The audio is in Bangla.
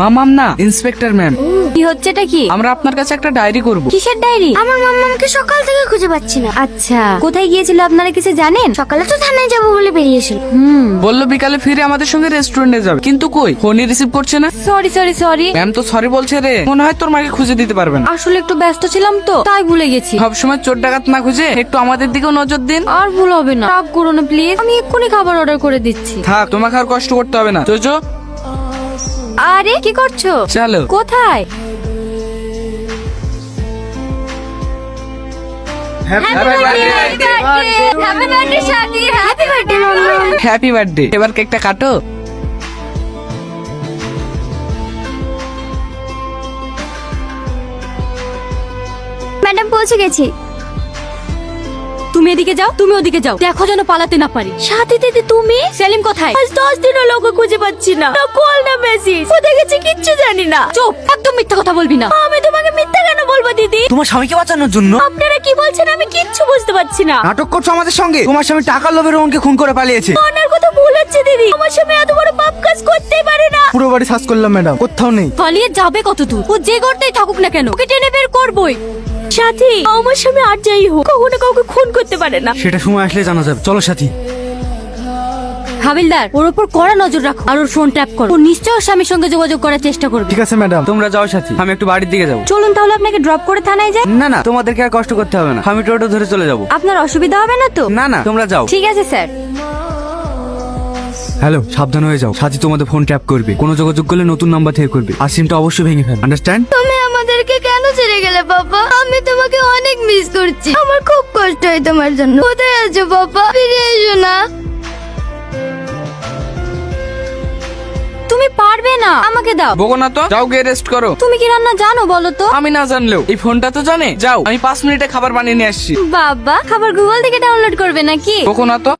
মামাম না, ইন্সপেক্টর ম্যাম। কি হচ্ছে এটা কি? আমরা আপনার কাছে একটা ডায়েরি করব। কিসের ডায়েরি? আমার মাম্মাকে সকাল থেকে খুঁজে পাচ্ছি না। আচ্ছা, কোথায় গিয়েছিল আপনারা কিছু জানেন? সকালে তো থানায় যাবো বলে বেরিয়েছিল। বললো বিকালে ফিরে আমাদের সঙ্গে রেস্টুরেন্টে যাবে, কিন্তু কই ফোনই রিসিভ করছে না। সরি ম্যাম তো সরি বলছে রে, মনে হয় তোর মাকে খুঁজে দিতে পারবে না। আসলে একটু ব্যস্ত ছিলাম তো, তাই ভুলে গেছি। সবসময় চোর ডাকাত না খুঁজে একটু আমাদের দিকেও নজর দিন। আর ভুল হবে না, রাগ করো না প্লিজ, আমি এক্ষুনি খাবার অর্ডার করে দিচ্ছি। থাক, তোমাকে আর কষ্ট করতে হবে না। জোজো, আরে কি করছো? চলো। কোথায়? Happy birthday. এবার কেকটা কাটো। ম্যাডাম পৌঁছে গেছি। তুমি এদিকে যাও, তুমি ওদিকে যাও, দেখো যেন পালাতে না পারি। সাথী দিদি তুমি? সেলিম কোথায়? আজ 10 দিন হলো ওকে খুঁজে পাচ্ছি না। না কল না মেসেজ, কোথায় গেছে কিচ্ছু জানি না। চুপ, একদম মিথ্যা কথা বলবি না। আমি তোমাকে মিথ্যা কেন বলবো দিদি? তোমার স্বামীকে বাঁচানোর জন্য আপনারা কি বলছেন আমি কিচ্ছু বুঝতে পারছি না। নাটক করছো আমাদের সঙ্গে। তোমার স্বামী টাকার লোভে রোহনকে খুন করে পালিয়েছে। ওনার কথা ভুল হচ্ছে দিদি, আমার স্বামী এত বড় পাপ কাজ করতেই পারে না। পুরো বাড়ি সার্চ করলাম ম্যাডাম, কোথাও নেই। পালিয়ে যাবে কত দূর? ও যে করতেই থাকুক না কেন, ওকে টেনে বের করবই। সাথী, আমার স্বামী আর যাই হোক কখনো কাউকে খুন করতে পারে না। সেটা সময় আসলে জানা যাবে। চলো সাথী। হাবিলদার, ওর উপর কড়া নজর রাখো আর ওর ফোন ট্যাপ করো। ও নিশ্চয়ই ওর স্বামীর সঙ্গে যোগাযোগ করার চেষ্টা করবে। ঠিক আছে ম্যাডাম। তোমরা যাও সাথী, আমি একটু বাড়ির দিকে যাবো। চলুন তাহলে আপনাকে ড্রপ করে থানায় যাই। না না, তোমাদেরকে আর কষ্ট করতে হবে না, আমি টোটো ধরে চলে যাবো। আপনার অসুবিধা হবে না তো? না না, তোমরা যাও। ঠিক আছে স্যার। হ্যালো, সাবধান হয়ে যাও। সাথী তোমাদের ফোন ট্যাপ করবে, কোনো যোগাযোগ করলে নতুন নাম্বার থেকে করবে, আর সিমটা অবশ্যই ভেঙে ফেল। আন্ডারস্ট্যান্ড? তুমি আমাদেরকে কেন ছেড়ে গেলে বাবা? আমি তোমাকে অনেক মিস করছি, আমার খুব কষ্ট হয় তোমার জন্য। কোথায় আছো বাবা? ফিরে এসো না। তুমি পারবে না, আমাকে দাও। বকো না তো, যাও গিয়ে রেস্ট করো। তুমি কি রান্না জানো বলো তো? আমি না জানলেও এই ফোনটা তো জানে। যাও, আমি 5 মিনিটে খাবার বানিয়ে নিয়ে আসছি। বাবা, খাবার গুগল থেকে ডাউনলোড করবে নাকি? বকো না তো।